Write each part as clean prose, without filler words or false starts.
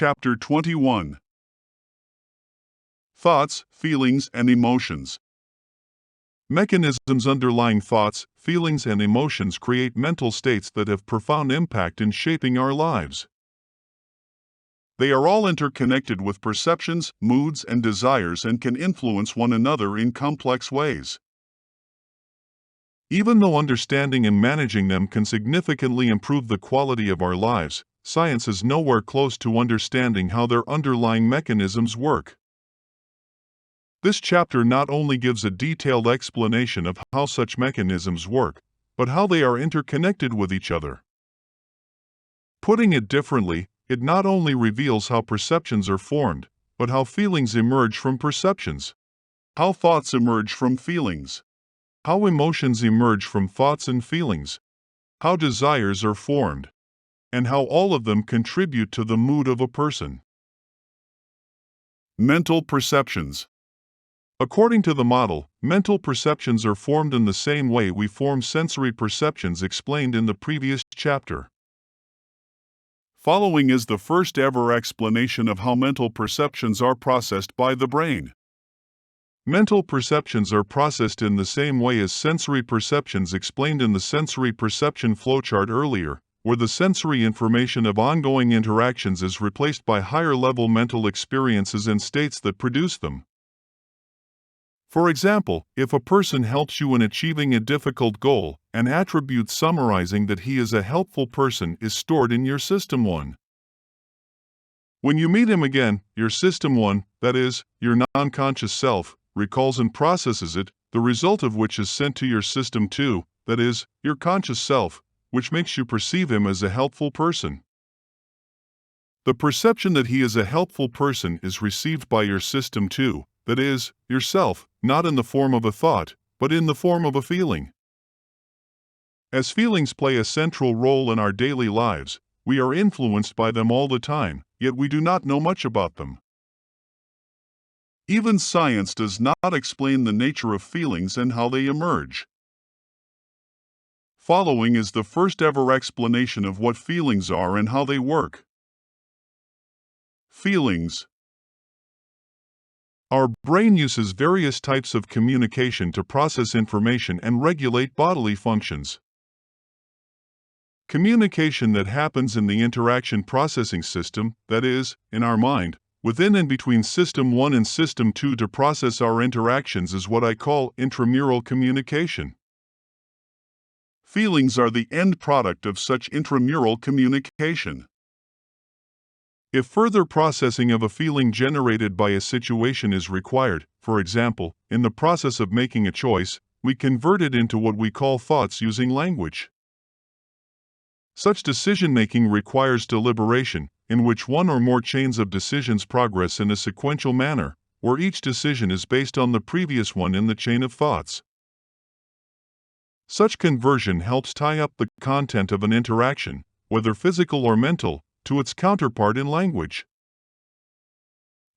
Chapter 21. Thoughts, Feelings, and Emotions. Mechanisms underlying thoughts, feelings, and emotions create mental states that have profound impact in shaping our lives. They are all interconnected with perceptions, moods, and desires and can influence one another in complex ways. Even though understanding and managing them can significantly improve the quality of our lives, science is nowhere close to understanding how their underlying mechanisms work. This chapter not only gives a detailed explanation of how such mechanisms work, but how they are interconnected with each other. Putting it differently, it not only reveals how perceptions are formed, but how feelings emerge from perceptions, how thoughts emerge from feelings, how emotions emerge from thoughts and feelings, how desires are formed, and how all of them contribute to the mood of a person. Mental perceptions. According to the model, mental perceptions are formed in the same way we form sensory perceptions explained in the previous chapter. Following is the first ever explanation of how mental perceptions are processed by the brain. Mental perceptions are processed in the same way as sensory perceptions explained in the sensory perception flowchart earlier, where the sensory information of ongoing interactions is replaced by higher-level mental experiences and states that produce them. For example, if a person helps you in achieving a difficult goal, an attribute summarizing that he is a helpful person is stored in your System 1. When you meet him again, your System 1, that is, your non-conscious self, recalls and processes it, the result of which is sent to your System 2, that is, your conscious self, which makes you perceive him as a helpful person. The perception that he is a helpful person is received by your System 2, that is, yourself, not in the form of a thought, but in the form of a feeling. As feelings play a central role in our daily lives, we are influenced by them all the time, yet we do not know much about them. Even science does not explain the nature of feelings and how they emerge. Following is the first ever explanation of what feelings are and how they work. Feelings. Our brain uses various types of communication to process information and regulate bodily functions. Communication that happens in the interaction processing system, that is, in our mind, within and between System 1 and System 2 to process our interactions is what I call intramural communication. Feelings are the end product of such intramural communication. If further processing of a feeling generated by a situation is required, for example, in the process of making a choice, we convert it into what we call thoughts using language. Such decision-making requires deliberation, in which one or more chains of decisions progress in a sequential manner, where each decision is based on the previous one in the chain of thoughts. Such conversion helps tie up the content of an interaction, whether physical or mental, to its counterpart in language.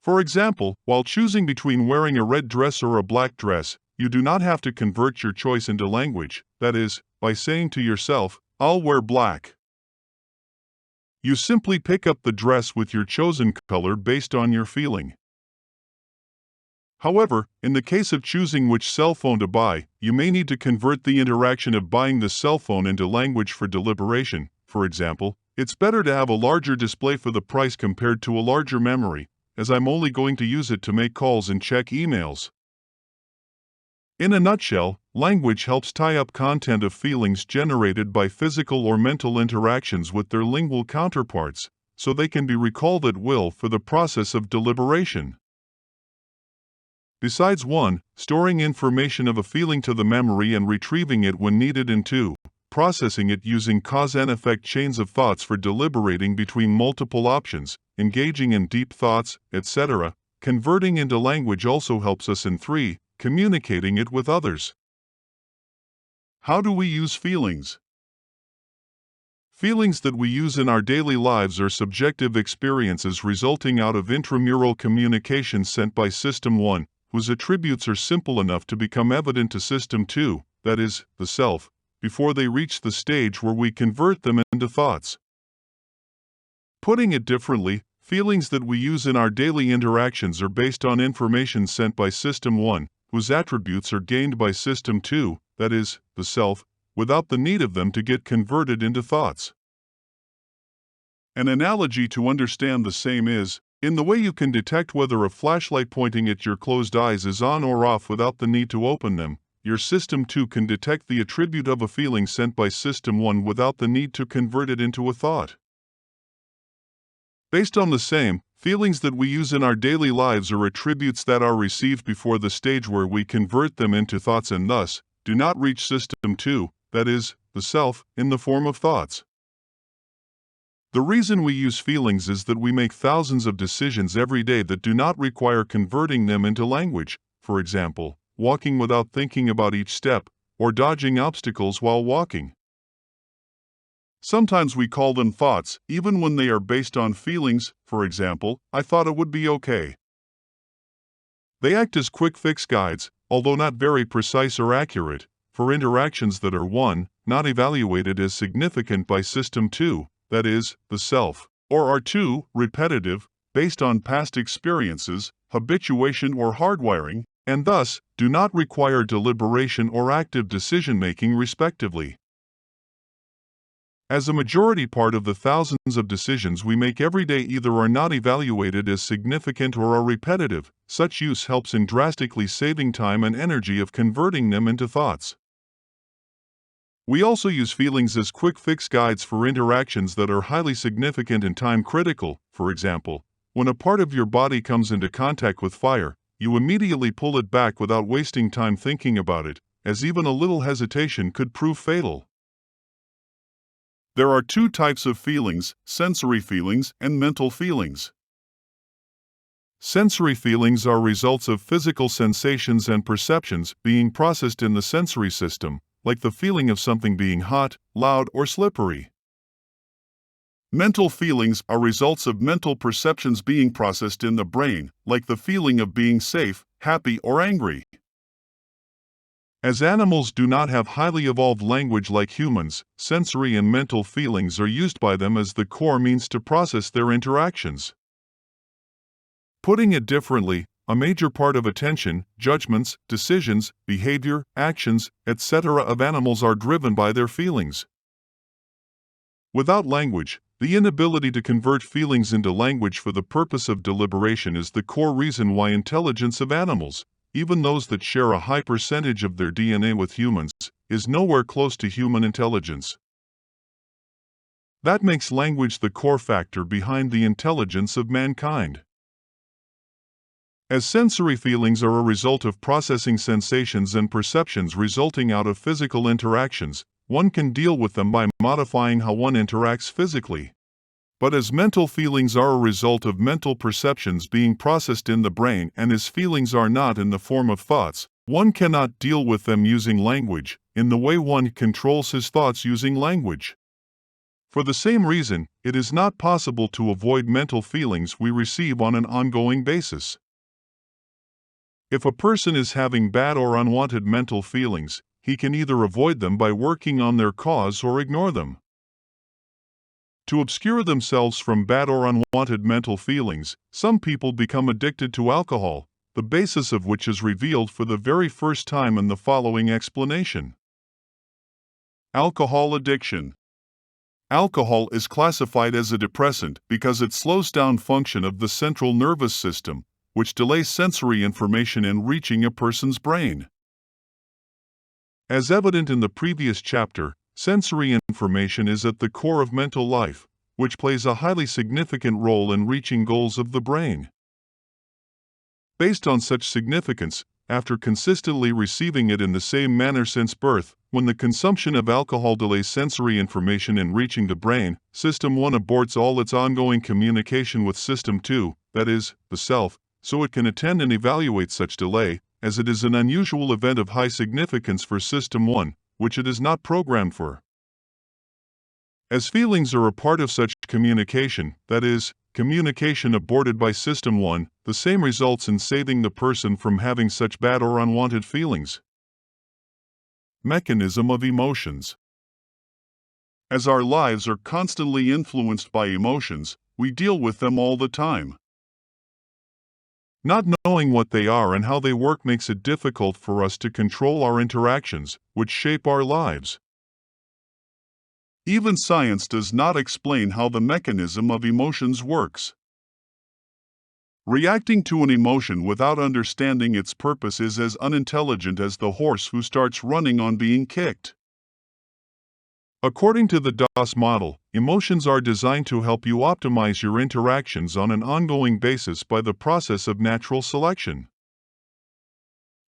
For example, while choosing between wearing a red dress or a black dress, you do not have to convert your choice into language, that is, by saying to yourself, "I'll wear black." You simply pick up the dress with your chosen color based on your feeling. However, in the case of choosing which cell phone to buy, you may need to convert the interaction of buying the cell phone into language for deliberation. For example, it's better to have a larger display for the price compared to a larger memory, as I'm only going to use it to make calls and check emails. In a nutshell, language helps tie up content of feelings generated by physical or mental interactions with their lingual counterparts, so they can be recalled at will for the process of deliberation. Besides 1, storing information of a feeling to the memory and retrieving it when needed, and 2, processing it using cause and effect chains of thoughts for deliberating between multiple options, engaging in deep thoughts, etc., converting into language also helps us, in 3, communicating it with others. How do we use feelings? Feelings that we use in our daily lives are subjective experiences resulting out of intramural communication sent by System 1, whose attributes are simple enough to become evident to System 2, that is, the self, before they reach the stage where we convert them into thoughts. Putting it differently, feelings that we use in our daily interactions are based on information sent by System 1, whose attributes are gained by System 2, that is, the self, without the need of them to get converted into thoughts. An analogy to understand the same is, in the way you can detect whether a flashlight pointing at your closed eyes is on or off without the need to open them, your System 2 can detect the attribute of a feeling sent by System 1 without the need to convert it into a thought. Based on the same, feelings that we use in our daily lives are attributes that are received before the stage where we convert them into thoughts and thus do not reach System 2, that is, the self, in the form of thoughts. The reason we use feelings is that we make thousands of decisions every day that do not require converting them into language, for example, walking without thinking about each step, or dodging obstacles while walking. Sometimes we call them thoughts, even when they are based on feelings, for example, I thought it would be okay. They act as quick-fix guides, although not very precise or accurate, for interactions that are 1, not evaluated as significant by System 2, that is, the self, or are 2, repetitive, based on past experiences, habituation or hardwiring, and thus, do not require deliberation or active decision-making respectively. As a majority part of the thousands of decisions we make every day either are not evaluated as significant or are repetitive, such use helps in drastically saving time and energy of converting them into thoughts. We also use feelings as quick-fix guides for interactions that are highly significant and time-critical. For example, when a part of your body comes into contact with fire, you immediately pull it back without wasting time thinking about it, as even a little hesitation could prove fatal. There are 2 types of feelings: sensory feelings and mental feelings. Sensory feelings are results of physical sensations and perceptions being processed in the sensory system, like the feeling of something being hot, loud, or slippery. Mental feelings are results of mental perceptions being processed in the brain, like the feeling of being safe, happy, or angry. As animals do not have highly evolved language like humans, sensory and mental feelings are used by them as the core means to process their interactions. Putting it differently, a major part of attention, judgments, decisions, behavior, actions, etc. of animals are driven by their feelings. Without language, the inability to convert feelings into language for the purpose of deliberation is the core reason why intelligence of animals, even those that share a high percentage of their DNA with humans, is nowhere close to human intelligence. That makes language the core factor behind the intelligence of mankind. As sensory feelings are a result of processing sensations and perceptions resulting out of physical interactions, one can deal with them by modifying how one interacts physically. But as mental feelings are a result of mental perceptions being processed in the brain and as feelings are not in the form of thoughts, one cannot deal with them using language, in the way one controls his thoughts using language. For the same reason, it is not possible to avoid mental feelings we receive on an ongoing basis. If a person is having bad or unwanted mental feelings, he can either avoid them by working on their cause or ignore them. To obscure themselves from bad or unwanted mental feelings, some people become addicted to alcohol, the basis of which is revealed for the very first time in the following explanation. Alcohol addiction. Alcohol is classified as a depressant because it slows down function of the central nervous system, which delays sensory information in reaching a person's brain. As evident in the previous chapter, sensory information is at the core of mental life, which plays a highly significant role in reaching goals of the brain. Based on such significance, after consistently receiving it in the same manner since birth, when the consumption of alcohol delays sensory information in reaching the brain, System 1 aborts all its ongoing communication with System 2, that is, the self, so it can attend and evaluate such delay, as it is an unusual event of high significance for System 1, which it is not programmed for. As feelings are a part of such communication, that is, communication aborted by System 1, the same results in saving the person from having such bad or unwanted feelings. Mechanism of emotions. As our lives are constantly influenced by emotions, we deal with them all the time. Not knowing what they are and how they work makes it difficult for us to control our interactions, which shape our lives. Even science does not explain how the mechanism of emotions works. Reacting to an emotion without understanding its purpose is as unintelligent as the horse who starts running on being kicked. According to the DOS model, emotions are designed to help you optimize your interactions on an ongoing basis by the process of natural selection.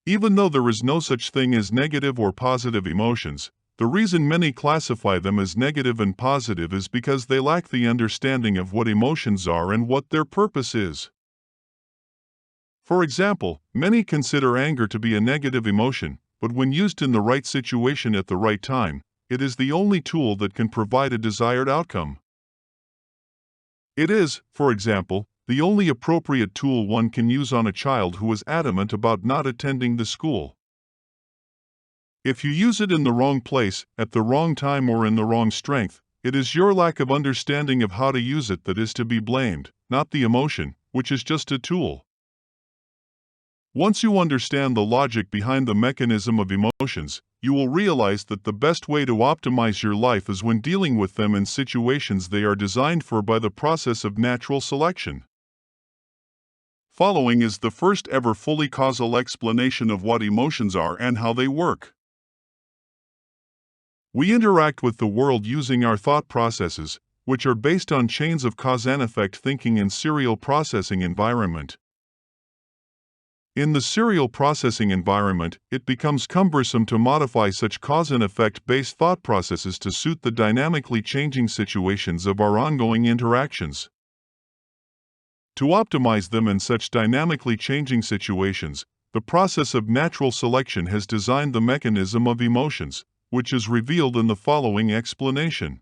Even though there is no such thing as negative or positive emotions, the reason many classify them as negative and positive is because they lack the understanding of what emotions are and what their purpose is. For example, many consider anger to be a negative emotion, but when used in the right situation at the right time, it is the only tool that can provide a desired outcome. It is, for example, the only appropriate tool one can use on a child who is adamant about not attending the school. If you use it in the wrong place, at the wrong time or in the wrong strength, it is your lack of understanding of how to use it that is to be blamed, not the emotion, which is just a tool. Once you understand the logic behind the mechanism of emotions, you will realize that the best way to optimize your life is when dealing with them in situations they are designed for by the process of natural selection. Following is the first ever fully causal explanation of what emotions are and how they work. We interact with the world using our thought processes, which are based on chains of cause-and-effect thinking and serial processing environment. In the serial processing environment, it becomes cumbersome to modify such cause-and-effect-based thought processes to suit the dynamically changing situations of our ongoing interactions. To optimize them in such dynamically changing situations, the process of natural selection has designed the mechanism of emotions, which is revealed in the following explanation.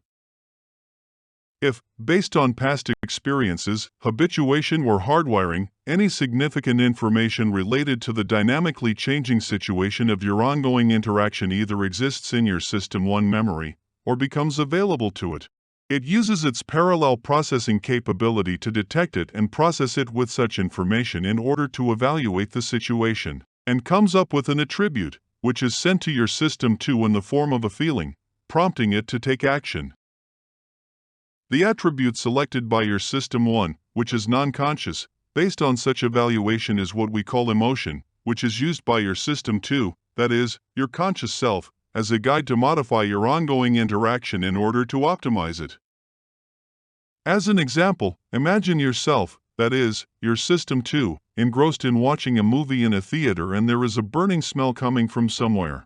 If, based on past experiences, habituation or hardwiring, any significant information related to the dynamically changing situation of your ongoing interaction either exists in your System 1 memory or becomes available to it, it uses its parallel processing capability to detect it and process it with such information in order to evaluate the situation, and comes up with an attribute, which is sent to your System 2 in the form of a feeling, prompting it to take action. The attribute selected by your System 1, which is non-conscious, based on such evaluation is what we call emotion, which is used by your System 2, that is, your conscious self, as a guide to modify your ongoing interaction in order to optimize it. As an example, imagine yourself, that is, your System 2, engrossed in watching a movie in a theater and there is a burning smell coming from somewhere.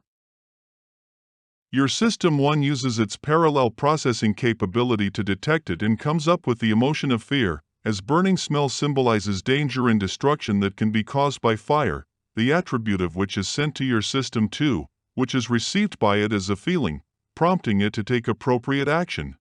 Your System 1 uses its parallel processing capability to detect it and comes up with the emotion of fear, as burning smell symbolizes danger and destruction that can be caused by fire, the attribute of which is sent to your System 2, which is received by it as a feeling, prompting it to take appropriate action.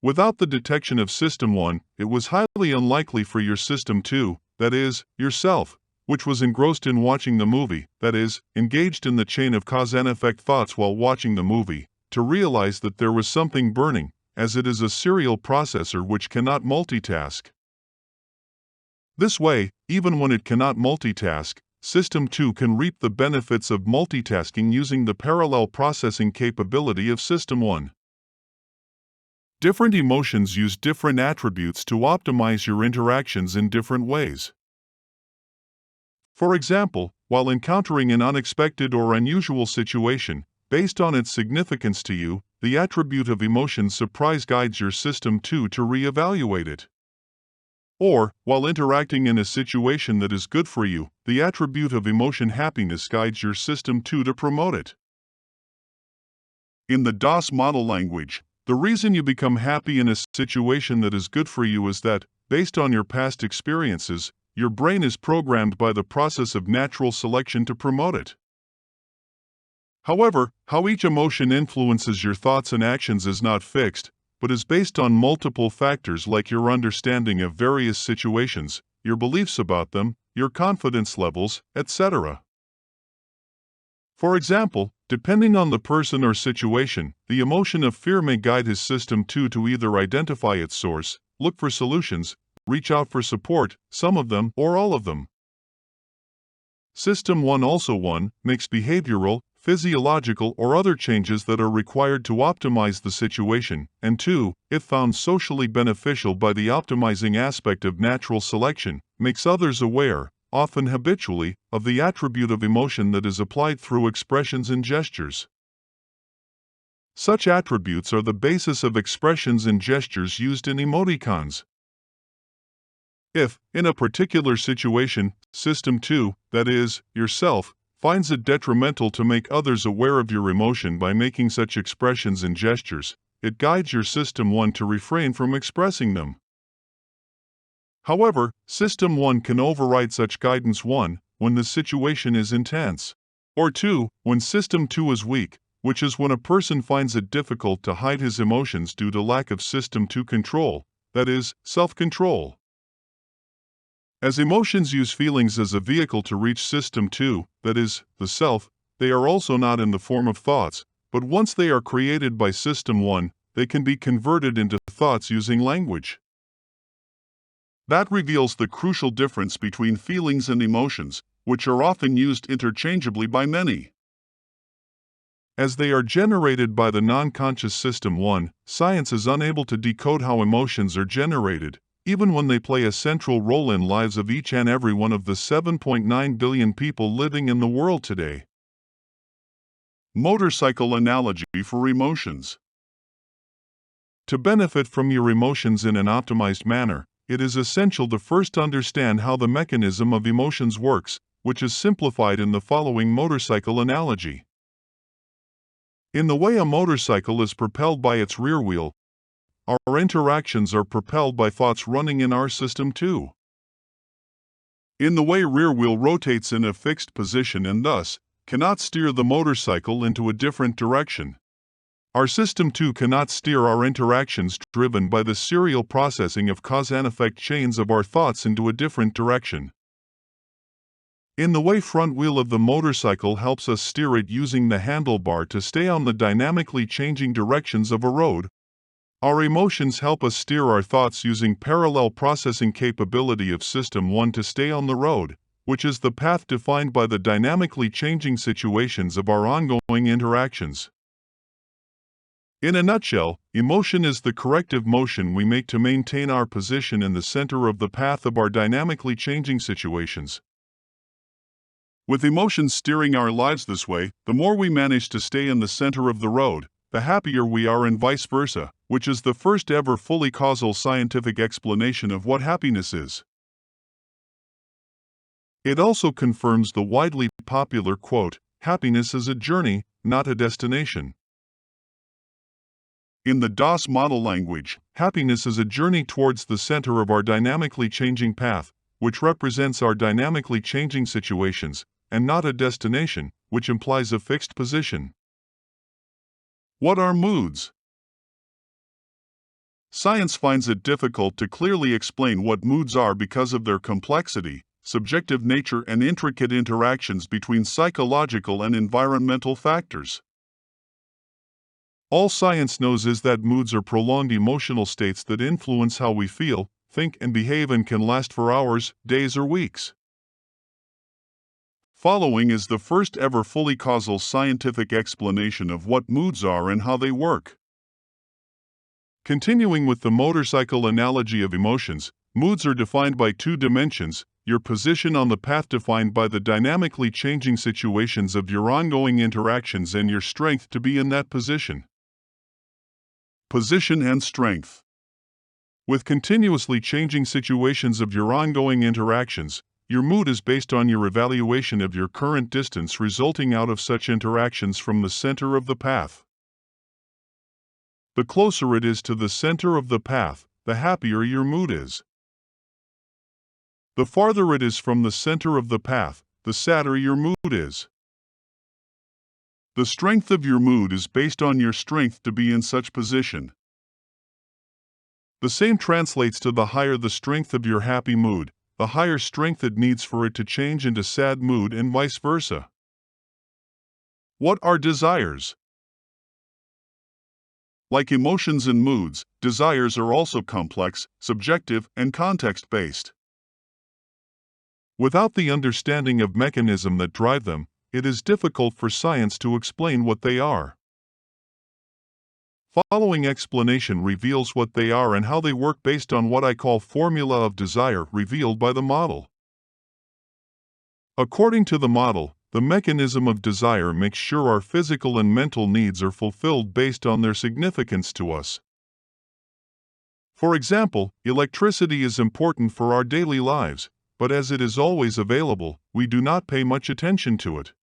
Without the detection of System 1, it was highly unlikely for your System 2, that is, yourself, which was engrossed in watching the movie, that is, engaged in the chain of cause-and-effect thoughts while watching the movie, to realize that there was something burning, as it is a serial processor which cannot multitask. This way, even when it cannot multitask, System 2 can reap the benefits of multitasking using the parallel processing capability of System 1. Different emotions use different attributes to optimize your interactions in different ways. For example, while encountering an unexpected or unusual situation, based on its significance to you, the attribute of emotion surprise guides your System 2 to re-evaluate it. Or, while interacting in a situation that is good for you, the attribute of emotion happiness guides your System 2 to promote it. In the DOS model language, the reason you become happy in a situation that is good for you is that, based on your past experiences, your brain is programmed by the process of natural selection to promote it. However, how each emotion influences your thoughts and actions is not fixed, but is based on multiple factors like your understanding of various situations, your beliefs about them, your confidence levels, etc. For example, depending on the person or situation, the emotion of fear may guide his System 2 to either identify its source, look for solutions, reach out for support, some of them or all of them. System 1 also 1 makes behavioral, physiological or other changes that are required to optimize the situation, and 2, if found socially beneficial by the optimizing aspect of natural selection, makes others aware, often habitually, of the attribute of emotion that is applied through expressions and gestures. Such attributes are the basis of expressions and gestures used in emoticons. If, in a particular situation, System 2, that is, yourself, finds it detrimental to make others aware of your emotion by making such expressions and gestures, it guides your System 1 to refrain from expressing them. However, System 1 can override such guidance 1, when the situation is intense, or 2, when System 2 is weak, which is when a person finds it difficult to hide his emotions due to lack of System 2 control, that is, self-control. As emotions use feelings as a vehicle to reach System 2, that is, the self, they are also not in the form of thoughts, but once they are created by System 1, they can be converted into thoughts using language. That reveals the crucial difference between feelings and emotions, which are often used interchangeably by many. As they are generated by the non-conscious System 1, science is unable to decode how emotions are generated, even when they play a central role in lives of each and every one of the 7.9 billion people living in the world today. Motorcycle analogy for emotions. To benefit from your emotions in an optimized manner, it is essential to first understand how the mechanism of emotions works, which is simplified in the following motorcycle analogy. In the way a motorcycle is propelled by its rear wheel, our interactions are propelled by thoughts running in our System 2. In the way rear wheel rotates in a fixed position and thus cannot steer the motorcycle into a different direction, our System 2 cannot steer our interactions driven by the serial processing of cause and effect chains of our thoughts into a different direction. In the way front wheel of the motorcycle helps us steer it using the handlebar to stay on the dynamically changing directions of a road, our emotions help us steer our thoughts using parallel processing capability of System 1 to stay on the road, which is the path defined by the dynamically changing situations of our ongoing interactions. In a nutshell, emotion is the corrective motion we make to maintain our position in the center of the path of our dynamically changing situations. With emotions steering our lives this way, the more we manage to stay in the center of the road, the happier we are and vice versa, which is the first ever fully causal scientific explanation of what happiness is. It also confirms the widely popular quote, "Happiness is a journey, not a destination." In the DOS model language, happiness is a journey towards the center of our dynamically changing path, which represents our dynamically changing situations, and not a destination, which implies a fixed position. What are moods? Science finds it difficult to clearly explain what moods are because of their complexity, subjective nature, and intricate interactions between psychological and environmental factors. All science knows is that moods are prolonged emotional states that influence how we feel, think, and behave and can last for hours, days, or weeks. Following is the first ever fully causal scientific explanation of what moods are and how they work. Continuing with the motorcycle analogy of emotions, moods are defined by two dimensions: your position on the path defined by the dynamically changing situations of your ongoing interactions and your strength to be in that position. Position and strength. With continuously changing situations of your ongoing interactions, your mood is based on your evaluation of your current distance resulting out of such interactions from the center of the path. The closer it is to the center of the path, the happier your mood is. The farther it is from the center of the path, the sadder your mood is. The strength of your mood is based on your strength to be in such position. The same translates to the higher the strength of your happy mood, the higher strength it needs for it to change into sad mood and vice versa. What are desires? Like emotions and moods, desires are also complex, subjective, and context-based. Without the understanding of mechanisms that drive them, it is difficult for science to explain what they are. Following explanation reveals what they are and how they work based on what I call formula of desire revealed by the model. According to the model, the mechanism of desire makes sure our physical and mental needs are fulfilled based on their significance to us. For example, electricity is important for our daily lives, but as it is always available, we do not pay much attention to it.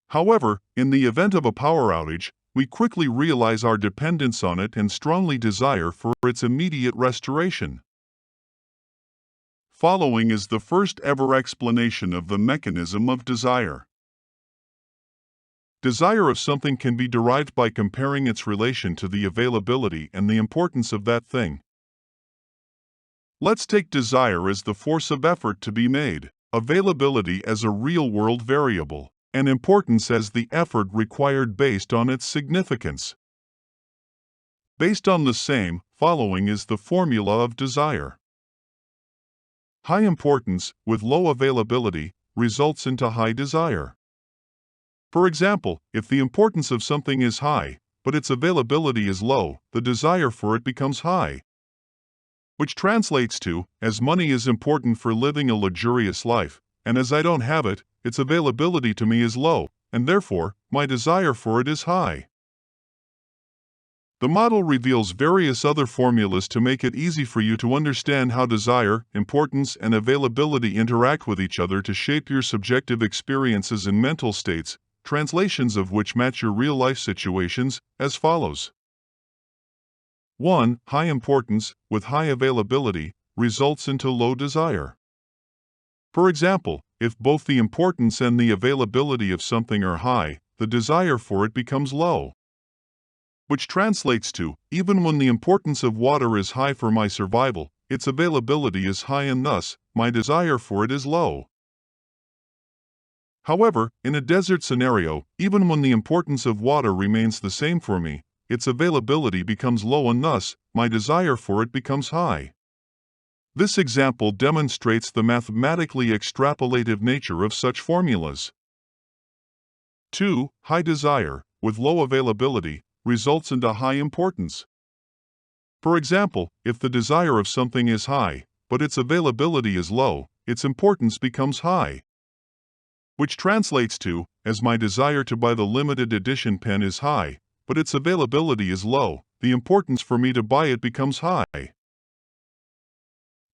However, in the event of a power outage, we quickly realize our dependence on it and strongly desire for its immediate restoration. Following is the first ever explanation of the mechanism of desire. Desire of something can be derived by comparing its relation to the availability and the importance of that thing. Let's take desire as the force of effort to be made, availability as a real-world variable, and importance as the effort required based on its significance. Based on the same, following is the formula of desire. High importance, with low availability, results into high desire. For example, if the importance of something is high, but its availability is low, the desire for it becomes high. Which translates to, as money is important for living a luxurious life, and as I don't have it, its availability to me is low, and therefore, my desire for it is high. The model reveals various other formulas to make it easy for you to understand how desire, importance, and availability interact with each other to shape your subjective experiences and mental states, translations of which match your real-life situations, as follows. 1. High importance, with high availability, results into low desire. For example, if both the importance and the availability of something are high, the desire for it becomes low. Which translates to, even when the importance of water is high for my survival, its availability is high and thus, my desire for it is low. However, in a desert scenario, even when the importance of water remains the same for me, its availability becomes low and thus, my desire for it becomes high. This example demonstrates the mathematically extrapolative nature of such formulas. 2. High desire, with low availability, results into high importance. For example, if the desire of something is high, but its availability is low, its importance becomes high. Which translates to, as my desire to buy the limited edition pen is high, but its availability is low, the importance for me to buy it becomes high.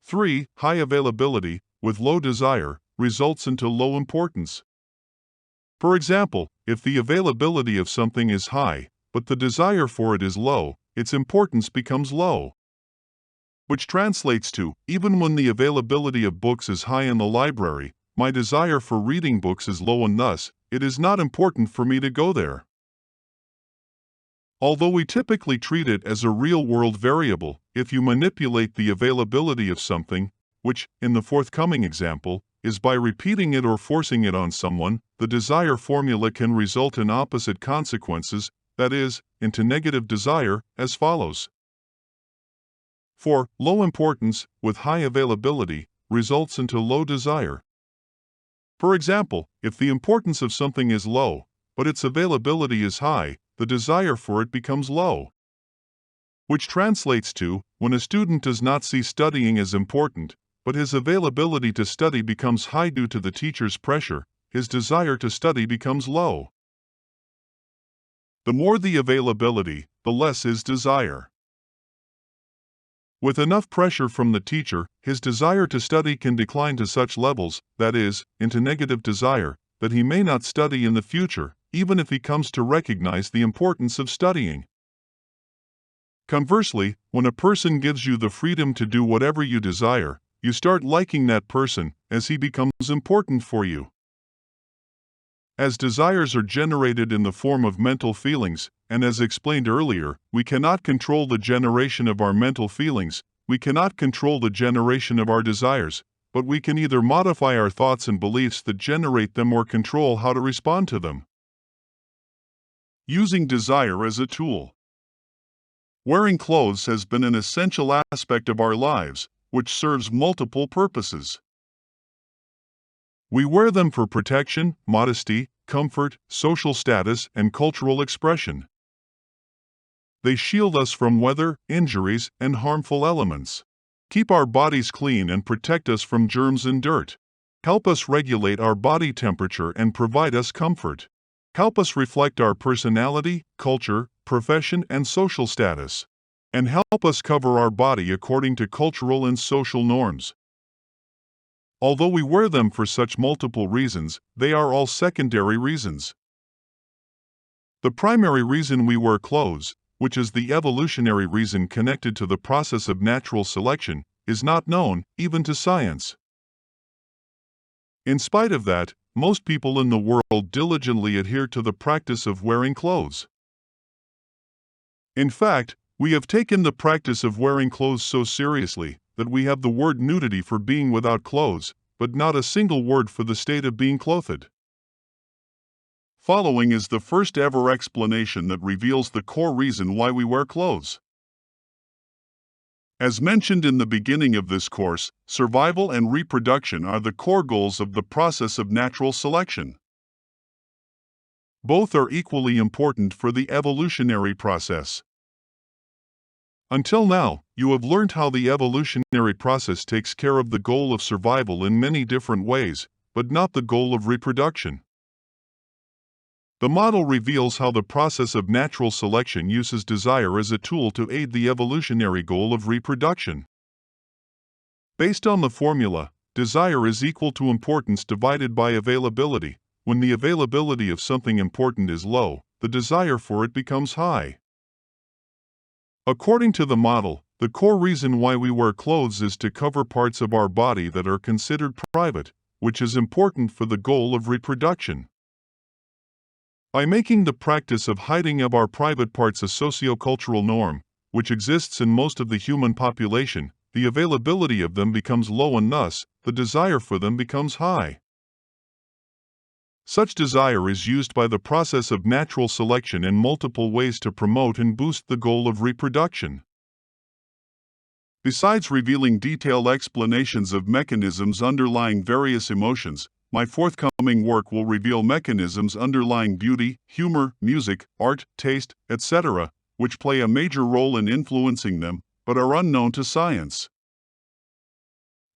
3. High availability, with low desire, results into low importance. For example, if the availability of something is high, but the desire for it is low, its importance becomes low. Which translates to, even when the availability of books is high in the library, my desire for reading books is low and thus, it is not important for me to go there. Although we typically treat it as a real-world variable, if you manipulate the availability of something, which, in the forthcoming example, is by repeating it or forcing it on someone, the desire formula can result in opposite consequences, that is, into negative desire, as follows. 4. Low importance, with high availability, results into low desire. For example, if the importance of something is low, but its availability is high, the desire for it becomes low. Which translates to, when a student does not see studying as important, but his availability to study becomes high due to the teacher's pressure, his desire to study becomes low. The more the availability, the less his desire. With enough pressure from the teacher, his desire to study can decline to such levels, that is, into negative desire, that he may not study in the future, even if he comes to recognize the importance of studying. Conversely, when a person gives you the freedom to do whatever you desire, you start liking that person, as he becomes important for you. As desires are generated in the form of mental feelings, and as explained earlier, we cannot control the generation of our mental feelings, we cannot control the generation of our desires, but we can either modify our thoughts and beliefs that generate them or control how to respond to them. Using desire as a tool. Wearing clothes has been an essential aspect of our lives, which serves multiple purposes. We wear them for protection, modesty, comfort, social status, and cultural expression. They shield us from weather, injuries, and harmful elements. Keep our bodies clean and protect us from germs and dirt. Help us regulate our body temperature and provide us comfort. Help us reflect our personality, culture, profession, and social status. And help us cover our body according to cultural and social norms. Although we wear them for such multiple reasons, they are all secondary reasons. The primary reason we wear clothes, which is the evolutionary reason connected to the process of natural selection, is not known, even to science. In spite of that, most people in the world diligently adhere to the practice of wearing clothes. In fact, we have taken the practice of wearing clothes so seriously that we have the word nudity for being without clothes, but not a single word for the state of being clothed. Following is the first ever explanation that reveals the core reason why we wear clothes. As mentioned in the beginning of this course, survival and reproduction are the core goals of the process of natural selection. Both are equally important for the evolutionary process. Until now, you have learned how the evolutionary process takes care of the goal of survival in many different ways, but not the goal of reproduction. The model reveals how the process of natural selection uses desire as a tool to aid the evolutionary goal of reproduction. Based on the formula, desire is equal to importance divided by availability. When the availability of something important is low, the desire for it becomes high. According to the model, the core reason why we wear clothes is to cover parts of our body that are considered private, which is important for the goal of reproduction. By making the practice of hiding of our private parts a socio-cultural norm, which exists in most of the human population, the availability of them becomes low and thus, the desire for them becomes high. Such desire is used by the process of natural selection in multiple ways to promote and boost the goal of reproduction. Besides revealing detailed explanations of mechanisms underlying various emotions, my forthcoming work will reveal mechanisms underlying beauty, humor, music, art, taste, etc., which play a major role in influencing them, but are unknown to science.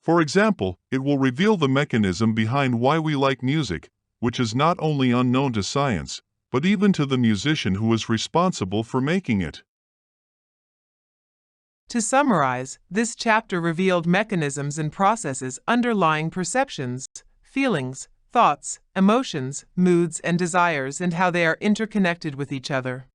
For example, it will reveal the mechanism behind why we like music, which is not only unknown to science, but even to the musician who is responsible for making it. To summarize, this chapter revealed mechanisms and processes underlying perceptions, feelings, thoughts, emotions, moods, and desires, and how they are interconnected with each other.